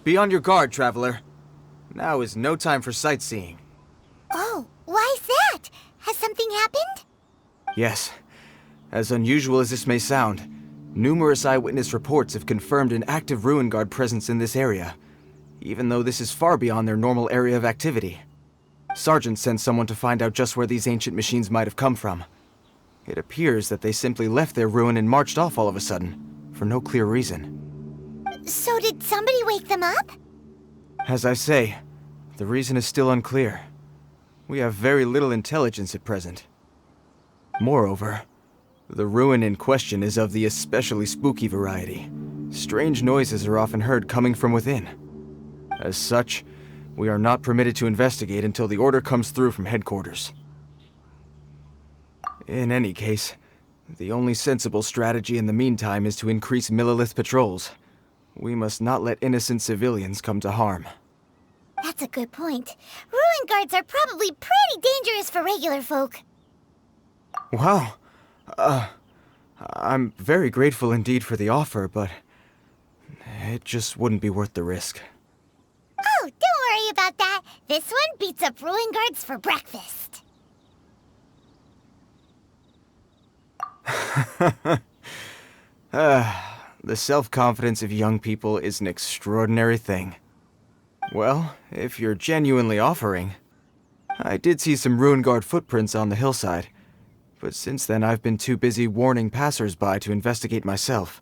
Be on your guard, traveler. Now is no time for sightseeing. Oh, why's that? Has something happened? Yes. As unusual as this may sound, numerous eyewitness reports have confirmed an active Ruin Guard presence in this area, even though this is far beyond their normal area of activity. Sergeant sent someone to find out just where these ancient machines might have come from. It appears that they simply left their ruin and marched off all of a sudden, for no clear reason. So did somebody wake them up? As I say, the reason is still unclear. We have very little intelligence at present. Moreover, the ruin in question is of the especially spooky variety. Strange noises are often heard coming from within. As such, we are not permitted to investigate until the order comes through from headquarters. In any case, the only sensible strategy in the meantime is to increase Millilith patrols. We must not let innocent civilians come to harm. That's a good point. Ruin guards are probably pretty dangerous for regular folk. Wow. I'm very grateful indeed for the offer, but it just wouldn't be worth the risk. Oh, don't worry about that. This one beats up ruin guards for breakfast. The self-confidence of young people is an extraordinary thing. Well, if you're genuinely offering, I did see some Ruin Guard footprints on the hillside, but since then I've been too busy warning passers-by to investigate myself.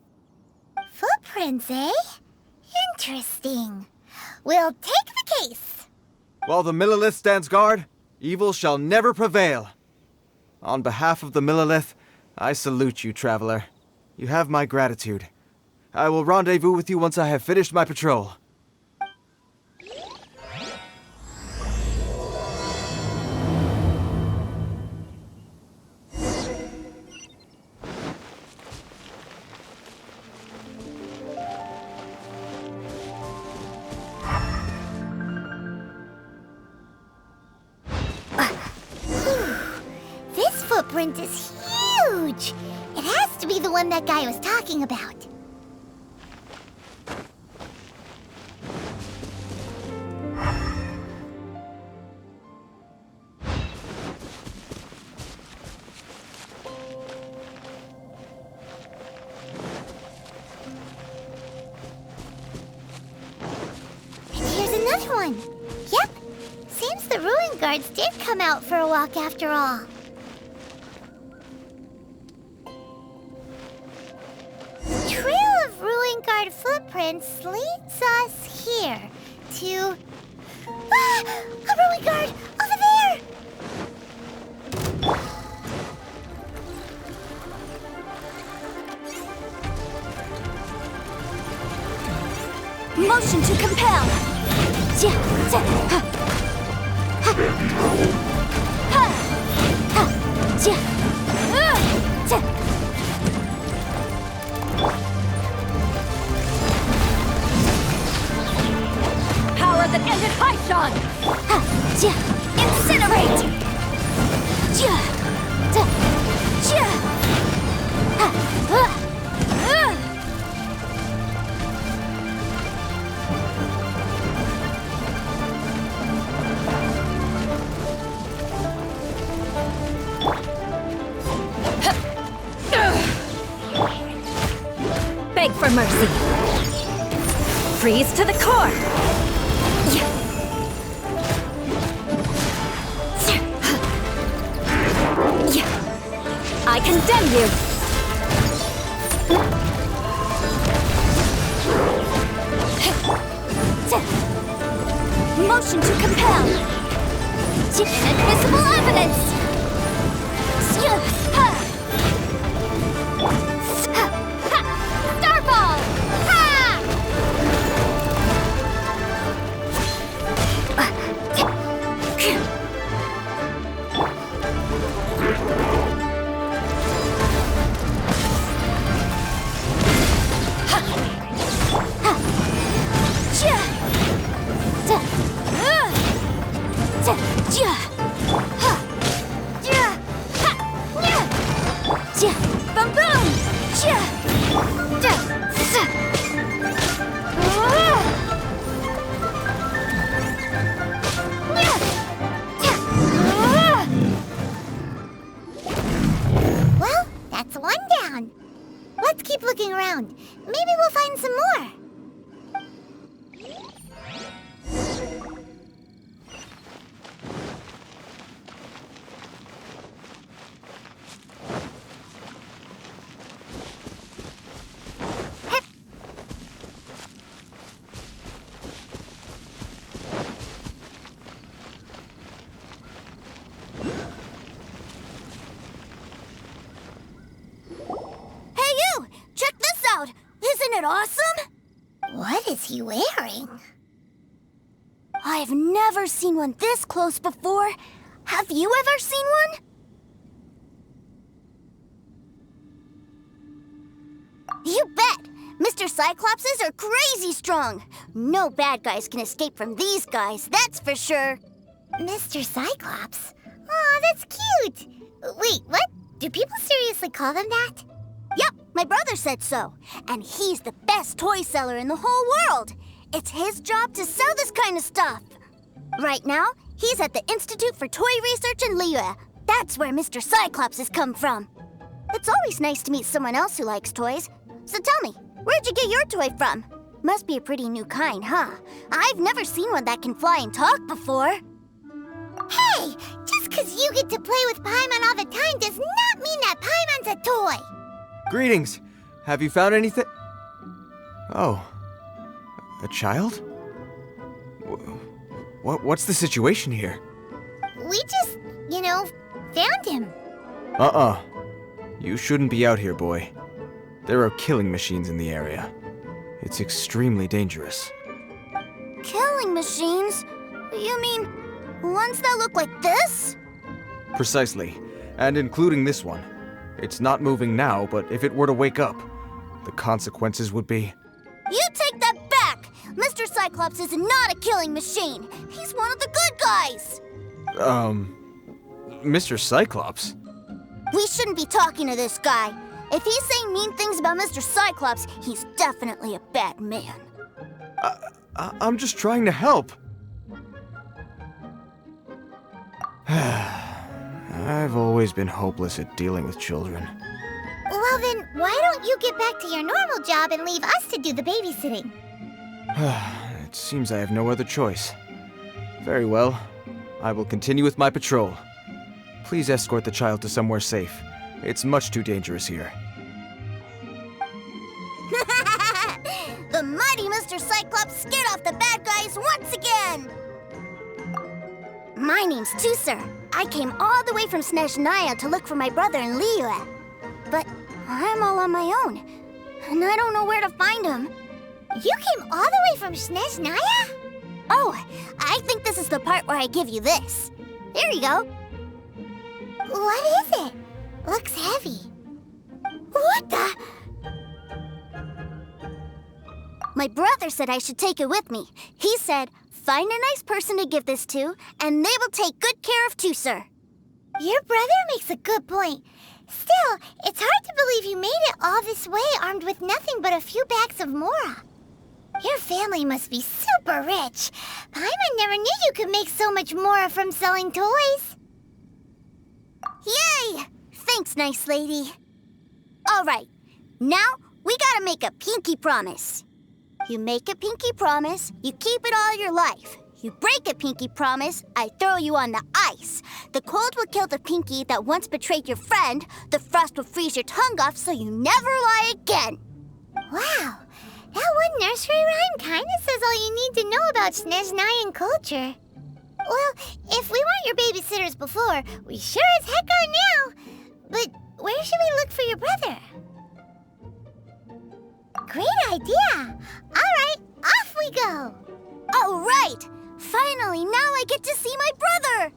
Footprints, eh? Interesting. We'll take the case. While the Millilith stands guard, evil shall never prevail. On behalf of the Millilith, I salute you, traveler. You have my gratitude. I will rendezvous with you once I have finished my patrol. This footprint is huge. It has to be the one that guy was talking about. And here's another one. Yep. Seems the ruin guards did come out for a walk after all. The trail of ruin guard footprints leads us here to... Ah! A ruin guard! Over there! Motion to compel. Power that ended Haishan. Incinerate. Beg for mercy. Freeze to the core. I condemn you. Motion to compel. Inadmissible evidence. Starball! Ha! What is he wearing? I've never seen one this close before. Have you ever seen one? You bet! Mr. Cyclopses are crazy strong. No bad guys can escape from these guys, that's for sure. Mr. Cyclops? Aw, that's cute! Wait, what? Do people seriously call them that? Yep, my brother said so. And he's the best toy seller in the whole world. It's his job to sell this kind of stuff. Right now, he's at the Institute for Toy Research in Liyue. That's where Mr. Cyclops has come from. It's always nice to meet someone else who likes toys. So tell me, where'd you get your toy from? Must be a pretty new kind, huh? I've never seen one that can fly and talk before. Hey! Just 'cause you get to play with Paimon all the time does not mean that Paimon's a toy! Greetings! Have you found anything? Oh. A child? What's the situation here? We just, found him. You shouldn't be out here, boy. There are killing machines in the area. It's extremely dangerous. Killing machines? You mean ones that look like this? Precisely. And including this one. It's not moving now, but if it were to wake up, the consequences would be... You take that back! Mr. Cyclops is not a killing machine. He's one of the good guys. Mr. Cyclops? We shouldn't be talking to this guy. If he's saying mean things about Mr. Cyclops, he's definitely a bad man. I'm just trying to help. I've always been hopeless at dealing with children. Well then, why don't you get back to your normal job and leave us to do the babysitting? It seems I have no other choice. Very well. I will continue with my patrol. Please escort the child to somewhere safe. It's much too dangerous here. The mighty Mr. Cyclops scared off the bad guys once again! My name's Tuser. I came all the way from Snezhnaya to look for my brother in Liyue. But I'm all on my own, and I don't know where to find him. You came all the way from Snezhnaya? Oh, I think this is the part where I give you this. Here you go. What is it? Looks heavy. What the? My brother said I should take it with me. He said, find a nice person to give this to, and they will take good care of Tuser. Your brother makes a good point. Still, it's hard to believe you made it all this way armed with nothing but a few bags of Mora. Your family must be super rich. Paimon never knew you could make so much Mora from selling toys. Yay! Thanks, nice lady. All right, now we gotta make a pinky promise. You make a pinky promise, you keep it all your life. You break a pinky promise, I throw you on the ice. The cold will kill the pinky that once betrayed your friend. The frost will freeze your tongue off so you never lie again. Wow, that one nursery rhyme kinda says all you need to know about Snezhnayan culture. Well, if we weren't your babysitters before, we sure as heck are now. But where should we look for your brother? Great idea! All right, off we go! All right! Finally, now I get to see my brother!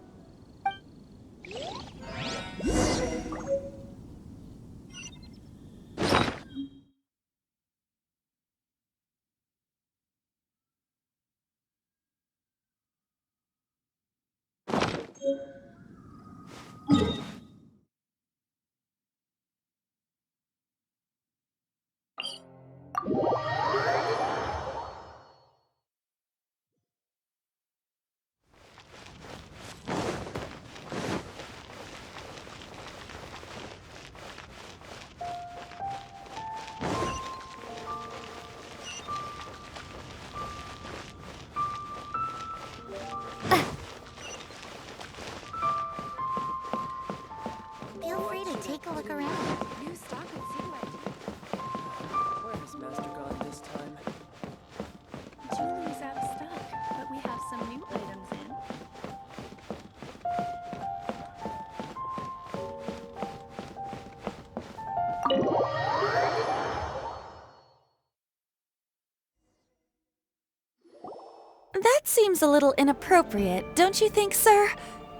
That seems a little inappropriate, don't you think, sir?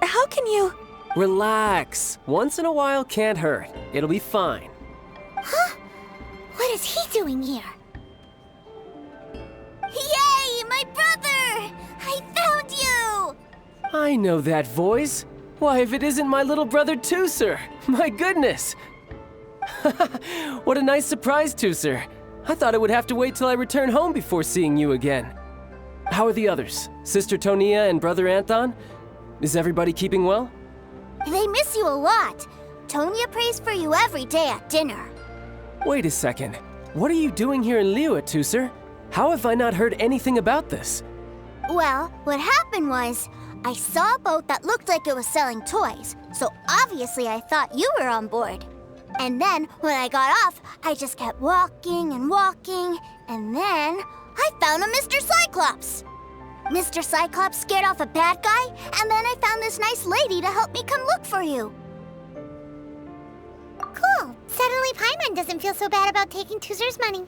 How can you... Relax. Once in a while can't hurt. It'll be fine. Huh? What is he doing here? Yay, my brother! I found you! I know that voice. Why, if it isn't my little brother Tooser! My goodness! What a nice surprise, Tooser. I thought I would have to wait till I return home before seeing you again. How are the others? Sister Tonia and Brother Anthon? Is everybody keeping well? They miss you a lot. Tonya prays for you every day at dinner. Wait a second. What are you doing here in Liyue, Tooser? How have I not heard anything about this? Well, what happened was, I saw a boat that looked like it was selling toys, so obviously I thought you were on board. And then, when I got off, I just kept walking and walking, and then I found a Mr. Cyclops. Mr. Cyclops scared off a bad guy, and then I found this nice lady to help me come look for you. Cool. Suddenly Paimon doesn't feel so bad about taking Tooser's money.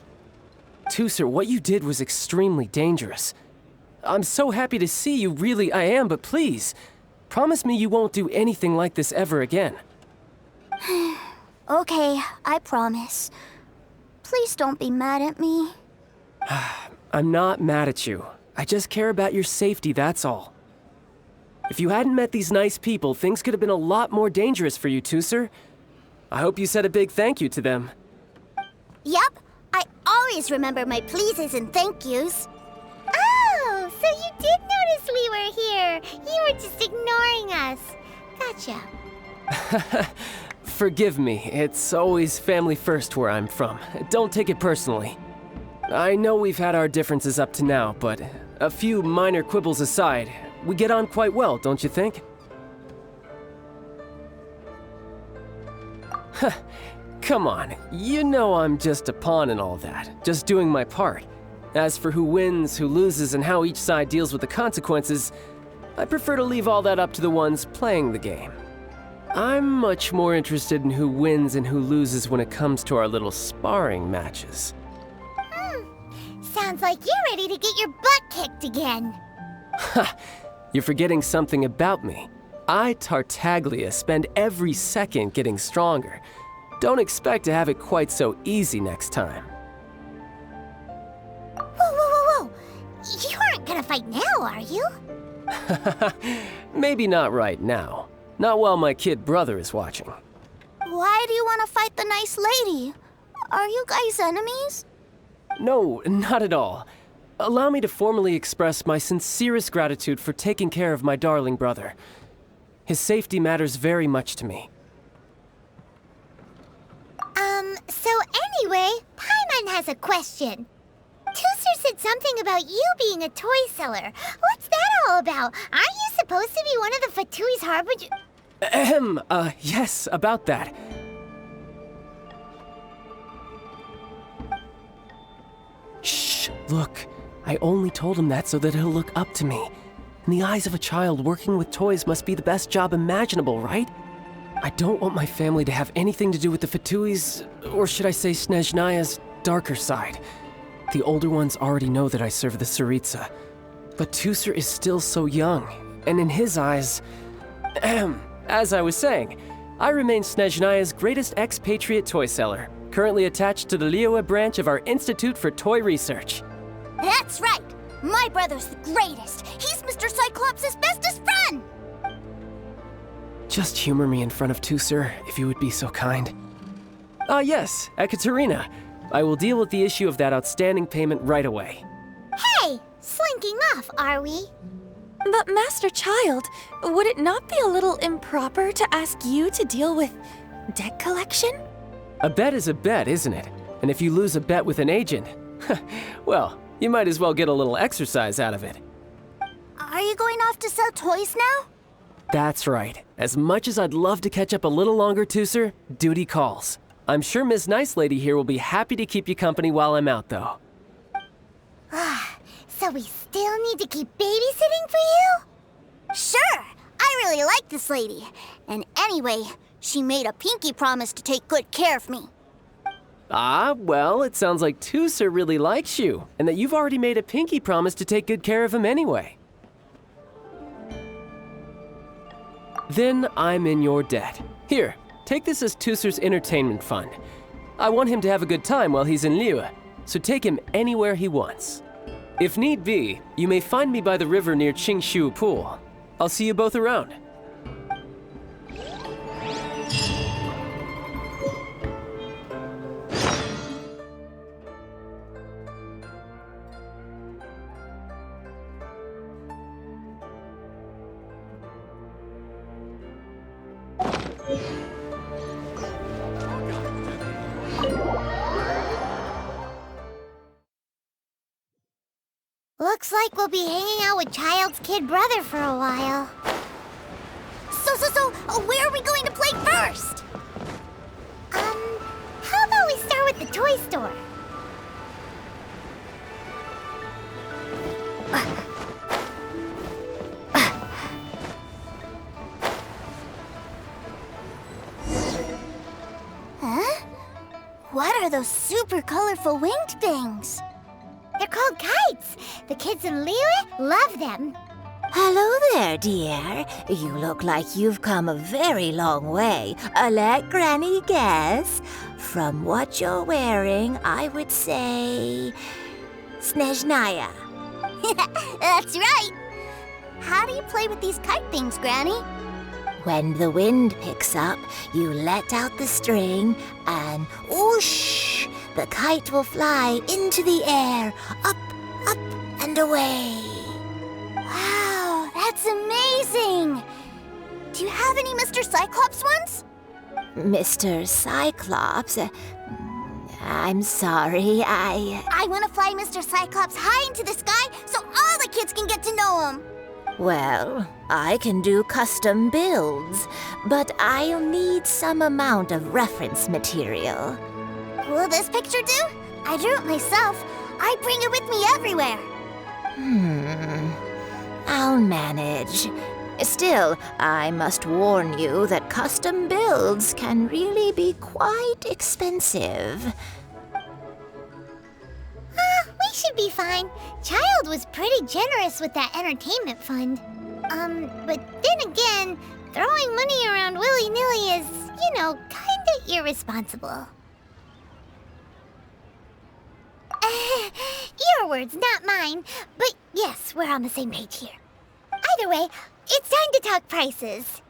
Tooser, what you did was extremely dangerous. I'm so happy to see you, really I am, but please, promise me you won't do anything like this ever again. Okay, I promise. Please don't be mad at me. I'm not mad at you. I just care about your safety, that's all. If you hadn't met these nice people, things could have been a lot more dangerous for you, Tooser. I hope you said a big thank you to them. Yep, I always remember my pleases and thank yous. Oh, so you did notice we were here. You were just ignoring us. Gotcha. Forgive me, it's always family first where I'm from. Don't take it personally. I know we've had our differences up to now, but a few minor quibbles aside, we get on quite well, don't you think? Come on, you know I'm just a pawn and all that, just doing my part. As for who wins, who loses, and how each side deals with the consequences, I prefer to leave all that up to the ones playing the game. I'm much more interested in who wins and who loses when it comes to our little sparring matches. Sounds like you're ready to get your butt kicked again. Ha! You're forgetting something about me. I, Tartaglia, spend every second getting stronger. Don't expect to have it quite so easy next time. Whoa. You aren't gonna fight now, are you? Maybe not right now. Not while my kid brother is watching. Why do you want to fight the nice lady? Are you guys enemies? No, not at all. Allow me to formally express my sincerest gratitude for taking care of my darling brother. His safety matters very much to me. So anyway, Paimon has a question. Tooser said something about you being a toy seller. What's that all about? Aren't you supposed to be one of the Fatui's harbinger? Yes, about that. Shh, look. I only told him that so that he'll look up to me. In the eyes of a child, working with toys must be the best job imaginable, right? I don't want my family to have anything to do with the Fatui's, or should I say Snezhnaya's, darker side. The older ones already know that I serve the Tsaritsa. But Tooser is still so young, and in his eyes... As I was saying, I remain Snezhnaya's greatest expatriate toy seller, currently attached to the Liyue branch of our Institute for Toy Research. That's right! My brother's the greatest! He's Mr. Cyclops' bestest friend! Just humor me in front of Tooser, if you would be so kind. Yes, Ekaterina. I will deal with the issue of that outstanding payment right away. Hey, slinking off, are we? But Master Child, would it not be a little improper to ask you to deal with debt collection? A bet is a bet, isn't it? And if you lose a bet with an agent, well, you might as well get a little exercise out of it. Are you going off to sell toys now? That's right. As much as I'd love to catch up a little longer, Tooser, duty calls. I'm sure Miss Nice Lady here will be happy to keep you company while I'm out, though. So we still need to keep babysitting for you? Sure! I really like this lady. And anyway, she made a pinky promise to take good care of me. Ah, well, it sounds like Tooser really likes you, and that you've already made a pinky promise to take good care of him anyway. Then I'm in your debt. Here, take this as Tooser's entertainment fund. I want him to have a good time while he's in Liyue, so take him anywhere he wants. If need be, you may find me by the river near Qingshu Pool. I'll see you both around. Looks like we'll be hanging out with Child's kid brother for a while. So, where are we going to play first? How about we start with the toy store? Huh? What are those super colorful winged things? They're called kites. The kids in Liyue love them. Hello there, dear. You look like you've come a very long way. Let Granny guess. From what you're wearing, I would say... Snezhnaya. That's right. How do you play with these kite things, Granny? When the wind picks up, you let out the string and whoosh! The kite will fly into the air, up, and away. Wow, that's amazing! Do you have any Mr. Cyclops ones? Mr. Cyclops? I'm sorry, I want to fly Mr. Cyclops high into the sky so all the kids can get to know him. Well, I can do custom builds, but I'll need some amount of reference material. Will this picture do? I drew it myself. I bring it with me everywhere. I'll manage. Still, I must warn you that custom builds can really be quite expensive. We should be fine. Child was pretty generous with that entertainment fund. But then again, throwing money around willy-nilly is, kinda irresponsible. Your words, not mine. But yes, we're on the same page here. Either way, it's time to talk prices.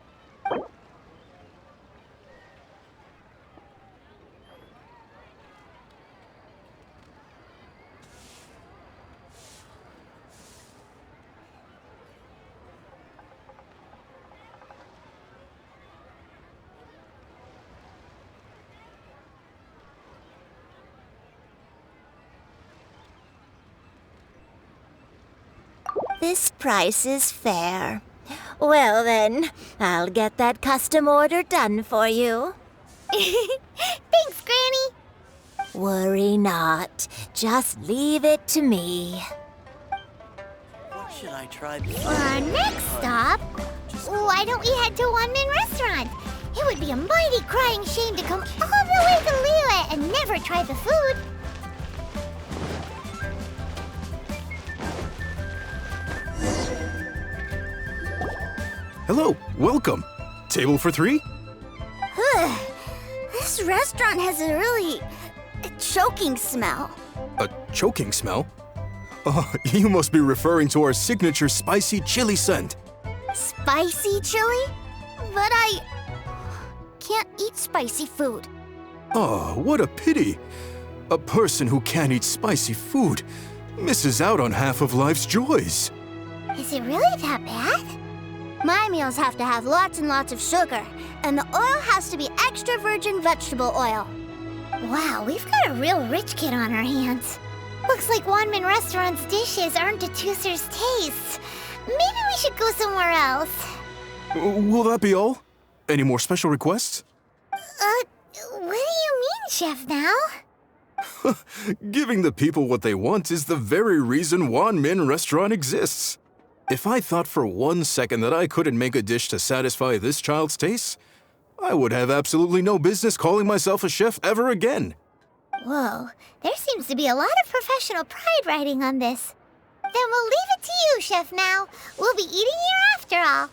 This price is fair. Well then, I'll get that custom order done for you. Thanks, Granny. Worry not. Just leave it to me. What should I try? For our next stop, why don't we head to Wanmin Restaurant? It would be a mighty crying shame to come all the way to Liyue and never try the food. Hello, welcome. Table for 3? This restaurant has a really choking smell. A choking smell? Oh, you must be referring to our signature spicy chili scent. Spicy chili? But I can't eat spicy food. Oh, what a pity. A person who can't eat spicy food misses out on half of life's joys. Is it really that bad? My meals have to have lots and lots of sugar, and the oil has to be extra virgin vegetable oil. Wow, we've got a real rich kid on our hands. Looks like Wanmin Restaurant's dishes aren't to Tooser's taste. Maybe we should go somewhere else. Will that be all? Any more special requests? What do you mean, Chef now? Giving the people what they want is the very reason Wanmin Restaurant exists. If I thought for 1 second that I couldn't make a dish to satisfy this child's taste, I would have absolutely no business calling myself a chef ever again. Whoa, there seems to be a lot of professional pride riding on this. Then we'll leave it to you, Chef Mao. We'll be eating here after all.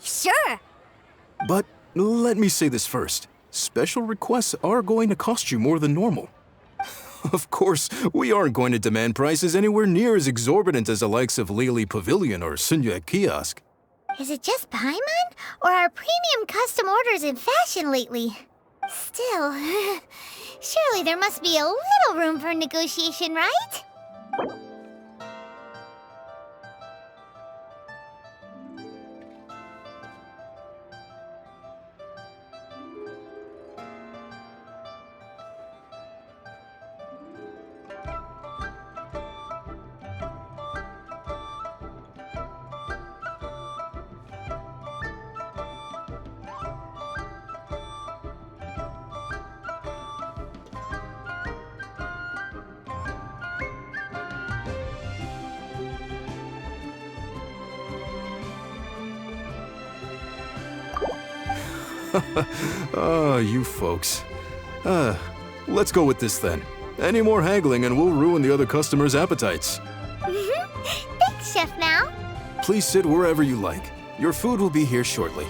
Sure. But let me say this first. Special requests are going to cost you more than normal. Of course, we aren't going to demand prices anywhere near as exorbitant as the likes of Lily Pavilion or Sunya Kiosk. Is it just Paimon, or are premium custom orders in fashion lately? Still, surely there must be a little room for negotiation, right? You folks. Let's go with this then. Any more haggling and we'll ruin the other customers' appetites. Thanks, Chef Mao. Please sit wherever you like. Your food will be here shortly.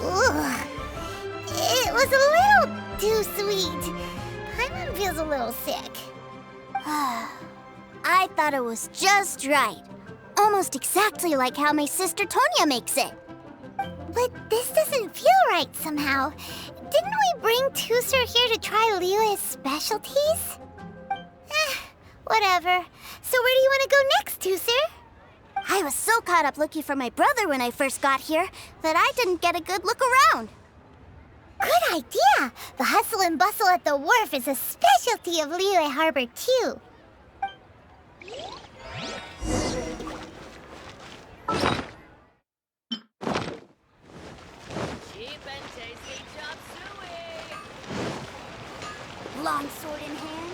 Ugh. It was a little too sweet. Paimon feels a little sick. I thought it was just right. Almost exactly like how my sister Tonya makes it. But this doesn't feel right somehow. Didn't we bring Tusser here to try Liyue's specialties? Whatever. So where do you want to go next, Tusser? I was so caught up looking for my brother when I first got here that I didn't get a good look around. Good idea! The hustle and bustle at the wharf is a specialty of Liyue Harbor, too. Cheap and tasty chop suey! Long sword in hand.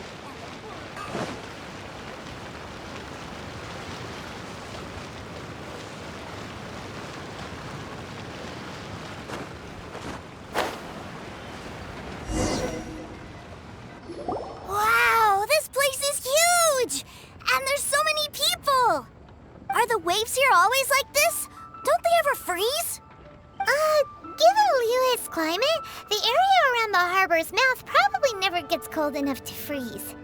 Wow, this place is huge! And there's so many people! Are the waves here always like this? Don't they ever freeze? Given Liyue's climate, the area around the harbor's mouth probably never gets cold enough to freeze.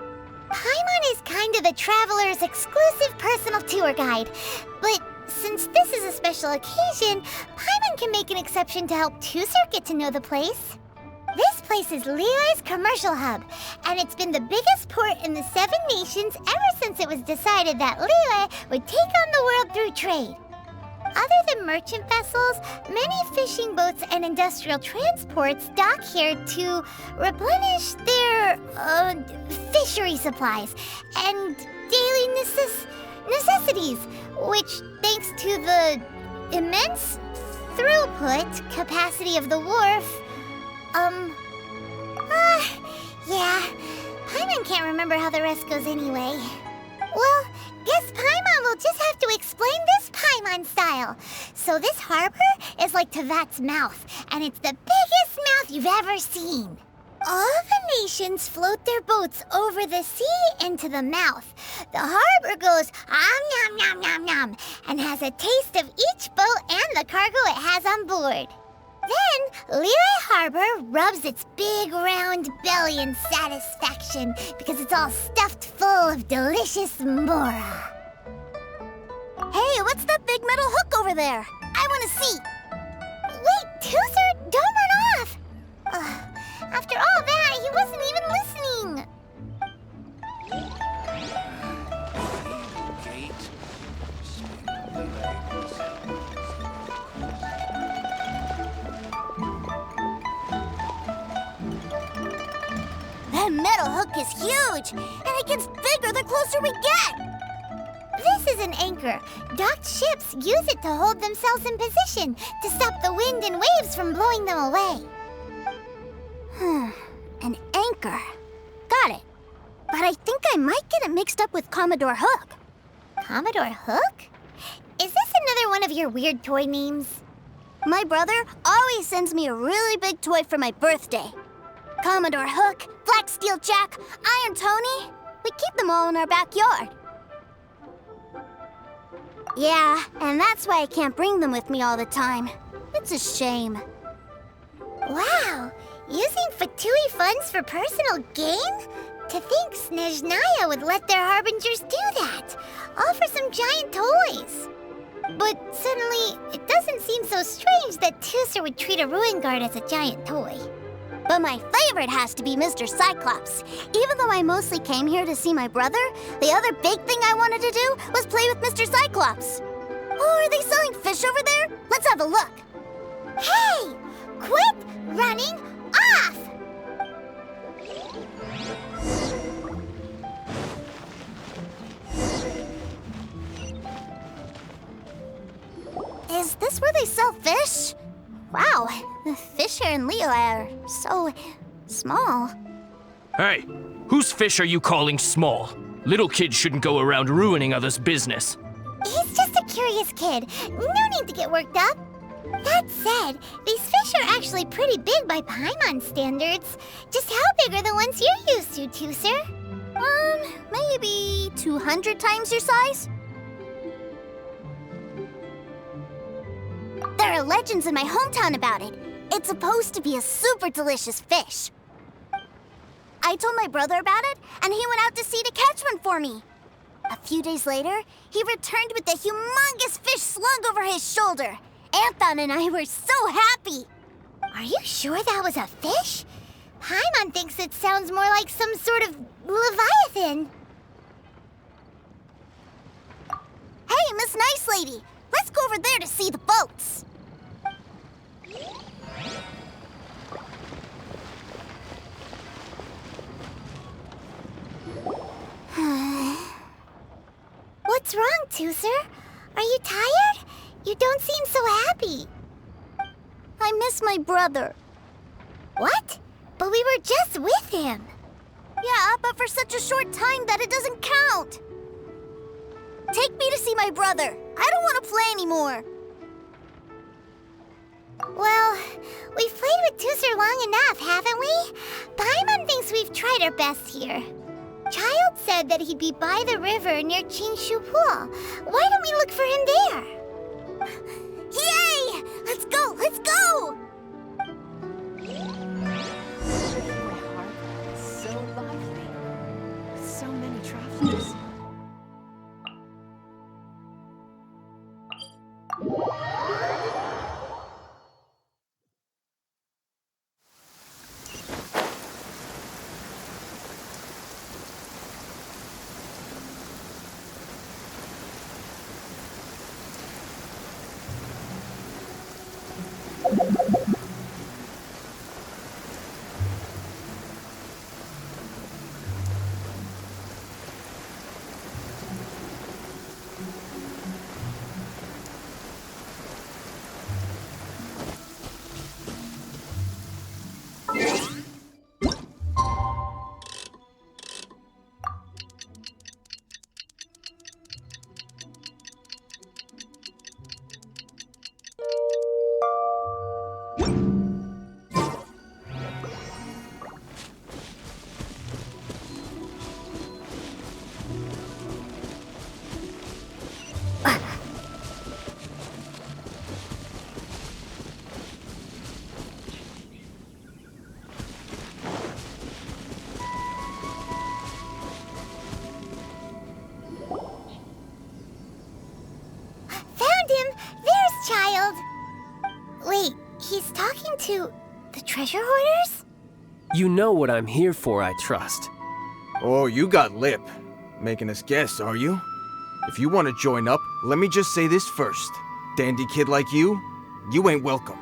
Paimon is kind of the traveler's exclusive personal tour guide, but since this is a special occasion, Paimon can make an exception to help Tusser get to know the place. This place is Liyue's commercial hub, and it's been the biggest port in the Seven Nations ever since it was decided that Liyue would take on the world through trade. Other than merchant vessels, many fishing boats and industrial transports dock here to replenish their fishery supplies and daily necessities, which, thanks to the immense throughput capacity of the wharf, yeah, Paimon can't remember how the rest goes anyway. Well, guess Paimon will just have to explain this Paimon style. So this harbor is like Tevat's mouth, and it's the biggest mouth you've ever seen. All the nations float their boats over the sea into the mouth. The harbor goes nom nom nom nom and has a taste of each boat and the cargo it has on board. Then, Liyue Harbor rubs its big round belly in satisfaction because it's all stuffed full of delicious mora. Hey, what's that big metal hook over there? I want to see. Wait, Tusser, don't run off! After all that, he wasn't even listening. That metal hook is huge, and it gets bigger the closer we get. This is an anchor. Docked ships use it to hold themselves in position to stop the wind and waves from blowing them away. An anchor. Got it. But I think I might get it mixed up with Commodore Hook. Commodore Hook? Is this another one of your weird toy memes? My brother always sends me a really big toy for my birthday. Commodore Hook, Black Steel Jack, Iron Tony. We keep them all in our backyard. Yeah, and that's why I can't bring them with me all the time. It's a shame. Wow, using Fatui funds for personal gain? To think Snezhnaya would let their harbingers do that, all for some giant toys. But suddenly, it doesn't seem so strange that Tusser would treat a ruin guard as a giant toy. But my favorite has to be Mr. Cyclops. Even though I mostly came here to see my brother, the other big thing I wanted to do was play with Mr. Cyclops. Oh, are they selling fish over there? Let's have a look. Hey! Quit running off! Is this where they sell fish? Wow, the fish here in Leo are so small. Hey, whose fish are you calling small? Little kids shouldn't go around ruining others' business. He's just a curious kid. No need to get worked up. That said, these fish are actually pretty big by Paimon standards. Just how big are the ones you're used to, Tusser? Maybe 200 times your size? There are legends in my hometown about it. It's supposed to be a super delicious fish. I told my brother about it, and he went out to sea to catch one for me. A few days later, he returned with a humongous fish slung over his shoulder. Anthon and I were so happy. Are you sure that was a fish? Paimon thinks it sounds more like some sort of leviathan. Hey, Miss Nice Lady, let's go over there to see the boats. What's wrong, Tusser? Are you tired? You don't seem so happy. I miss my brother. What? But we were just with him. Yeah, but for such a short time that it doesn't count. Take me to see my brother. I don't want to play anymore. Well, we've played with Tusser long enough, haven't we? Paimon thinks we've tried our best here. Child said that he'd be by the river near Chingshu Pool. Why don't we look for him there? Yay! Let's go! Let's go! My heart is so lively. So many travelers. He's talking to the treasure hoarders? You know what I'm here for, I trust. Oh, you got lip. Making us guess, are you? If you want to join up, let me just say this first. Dandy kid like you ain't welcome.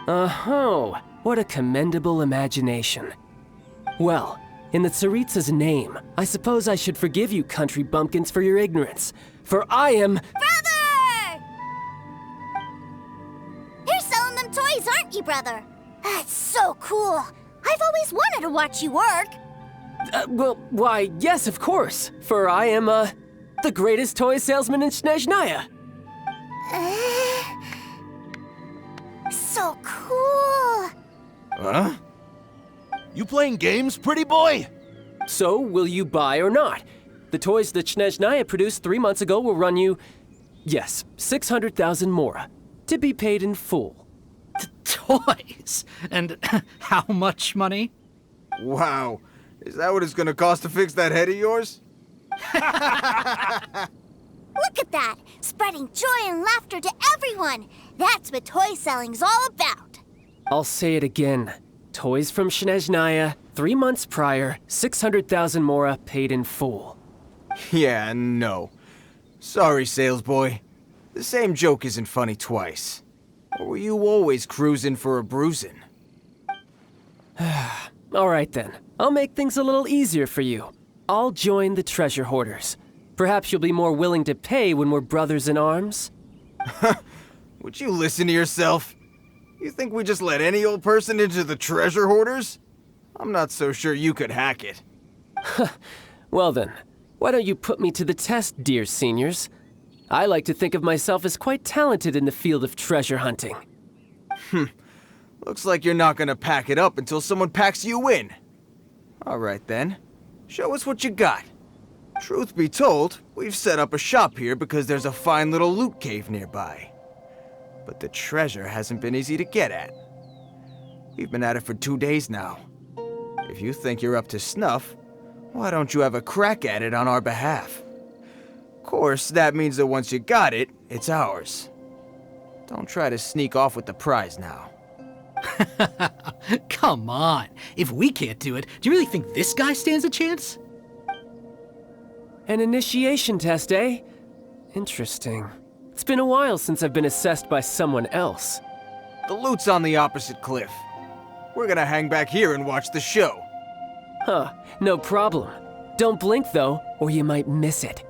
Oh, what a commendable imagination. Well, in the Tsaritsa's name, I suppose I should forgive you country bumpkins for your ignorance, for I am— Brother! You're selling them toys, aren't you, brother? That's so cool. I've always wanted to watch you work. Well, why, yes, of course, for I am, the greatest toy salesman in Snezhnaya. So cool. Huh? You playing games, pretty boy? So, will you buy or not? The toys that Snezhnaya produced 3 months ago will run you, yes, 600,000 mora, to be paid in full. Toys? And how much money? Wow. Is that what it's gonna cost to fix that head of yours? Look at that! Spreading joy and laughter to everyone! That's what toy selling's all about! I'll say it again. Toys from Snezhnaya, 3 months prior, 600,000 mora paid in full. Yeah, no. Sorry, salesboy. The same joke isn't funny twice. Or were you always cruising for a bruising? All right then. I'll make things a little easier for you. I'll join the treasure hoarders. Perhaps you'll be more willing to pay when we're brothers in arms? Would you listen to yourself? You think we just let any old person into the treasure hoarders? I'm not so sure you could hack it. Well then, why don't you put me to the test, dear seniors? I like to think of myself as quite talented in the field of treasure hunting. Looks like you're not gonna pack it up until someone packs you in. All right then, show us what you got. Truth be told, we've set up a shop here because there's a fine little loot cave nearby. But the treasure hasn't been easy to get at. We've been at it for 2 days now. If you think you're up to snuff, why don't you have a crack at it on our behalf? Of course, that means that once you got it, it's ours. Don't try to sneak off with the prize now. Come on. If we can't do it, do you really think this guy stands a chance? An initiation test, eh? Interesting. It's been a while since I've been assessed by someone else. The loot's on the opposite cliff. We're gonna hang back here and watch the show. Huh, no problem. Don't blink though, or you might miss it.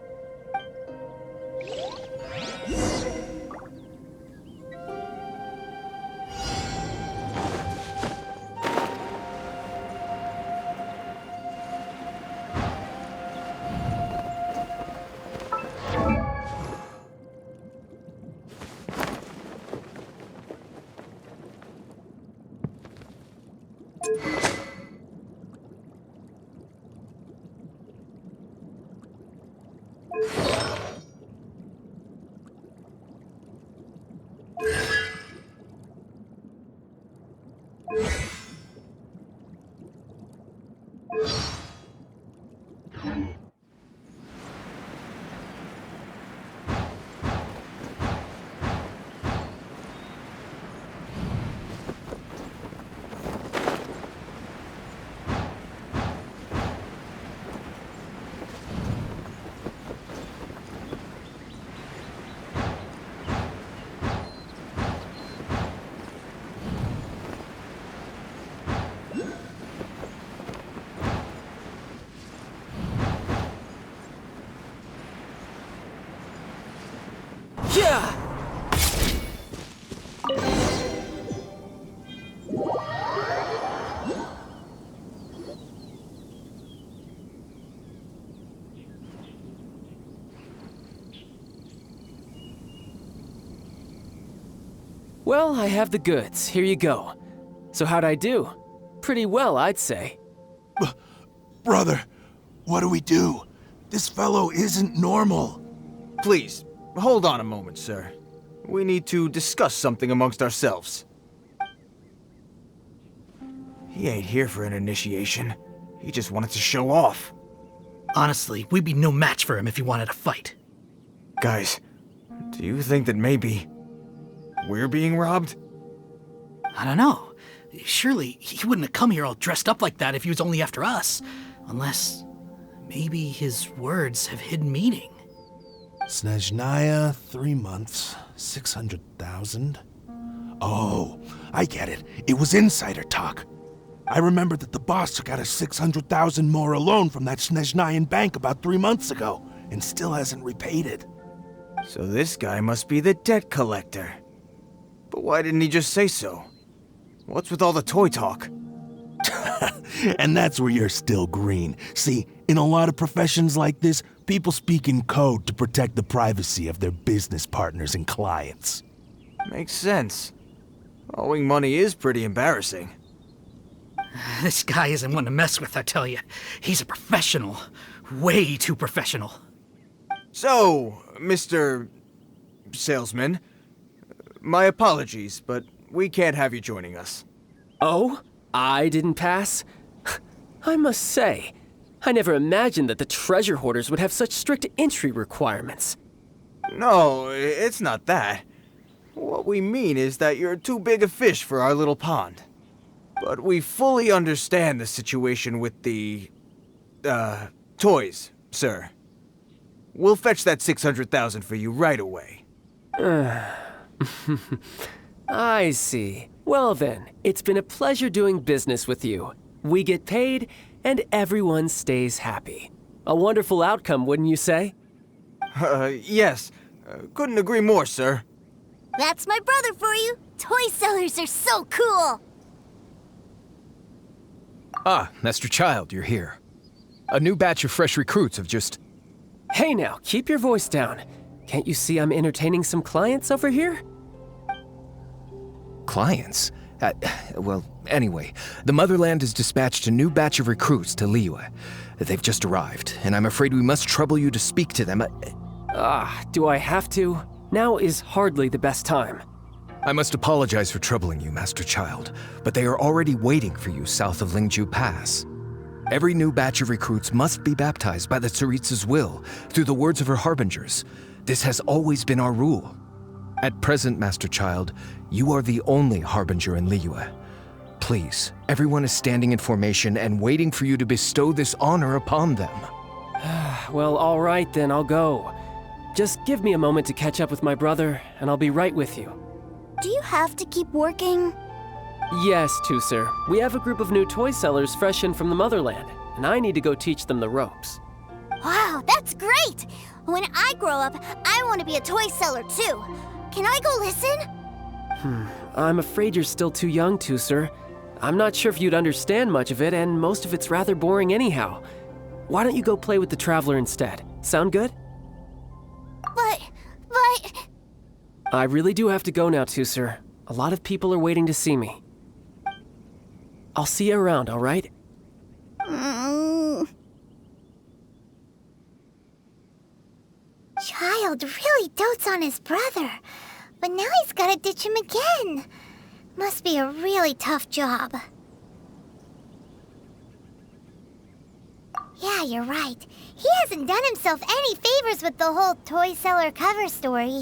Yeah! Well, I have the goods. Here you go. So how'd I do? Pretty well, I'd say. Brother, what do we do? This fellow isn't normal. Please, hold on a moment, sir. We need to discuss something amongst ourselves. He ain't here for an initiation. He just wanted to show off. Honestly, we'd be no match for him if he wanted to fight. Guys, do you think that maybe we're being robbed? I don't know. Surely he wouldn't have come here all dressed up like that if he was only after us. Unless maybe his words have hidden meaning. Snezhnaya, 3 months, 600,000. Oh, I get it. It was insider talk. I remember that the boss took out a 600,000 more loan from that Snezhnayan bank about 3 months ago, and still hasn't repaid it. So this guy must be the debt collector. But why didn't he just say so? What's with all the toy talk? And that's where you're still green. See, in a lot of professions like this, People speak in code to protect the privacy of their business partners and clients. Makes sense. Owing money is pretty embarrassing. This guy isn't one to mess with, I tell you. He's a professional. Way too professional. So, Mr. Salesman, my apologies, but we can't have you joining us. Oh? I didn't pass? I must say, I never imagined that the treasure hoarders would have such strict entry requirements. No, it's not that. What we mean is that you're too big a fish for our little pond. But we fully understand the situation with the, toys, sir. We'll fetch that 600,000 for you right away. I see. Well then, it's been a pleasure doing business with you. We get paid, and everyone stays happy. A wonderful outcome, wouldn't you say? Yes. Couldn't agree more, sir. That's my brother for you. Toy sellers are so cool. Ah, Master Child, you're here. A new batch of fresh recruits have just... Hey now, keep your voice down. Can't you see I'm entertaining some clients over here? Clients? Well, anyway, the Motherland has dispatched a new batch of recruits to Liyue. They've just arrived, and I'm afraid we must trouble you to speak to them. Do I have to? Now is hardly the best time. I must apologize for troubling you, Master Child, but they are already waiting for you south of Lingju Pass. Every new batch of recruits must be baptized by the Tsaritsa's will, through the words of her harbingers. This has always been our rule. At present, Master Child, you are the only harbinger in Liyue. Please, everyone is standing in formation and waiting for you to bestow this honor upon them. Well, all right then, I'll go. Just give me a moment to catch up with my brother, and I'll be right with you. Do you have to keep working? Yes, sir. We have a group of new toy sellers fresh in from the Motherland, and I need to go teach them the ropes. Wow, that's great! When I grow up, I want to be a toy seller too. Can I go listen? I'm afraid you're still too young, sir. I'm not sure if you'd understand much of it, and most of it's rather boring anyhow. Why don't you go play with the Traveler instead? Sound good? But... I really do have to go now, sir. A lot of people are waiting to see me. I'll see you around, all right? Child really dotes on his brother, but now he's gotta ditch him again. Must be a really tough job. Yeah, you're right. He hasn't done himself any favors with the whole toy seller cover story.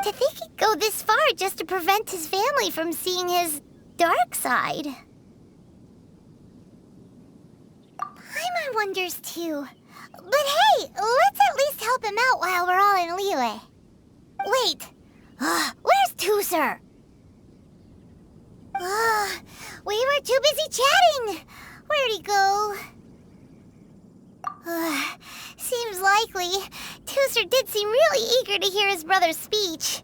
To think he'd go this far just to prevent his family from seeing his dark side. Paimon wonders too. But hey, let's at least help him out while we're all in Liyue. Wait, where's Tuser? We were too busy chatting. Where'd he go? Seems likely. Tuser did seem really eager to hear his brother's speech.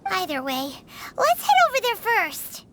Either way, let's head over there first.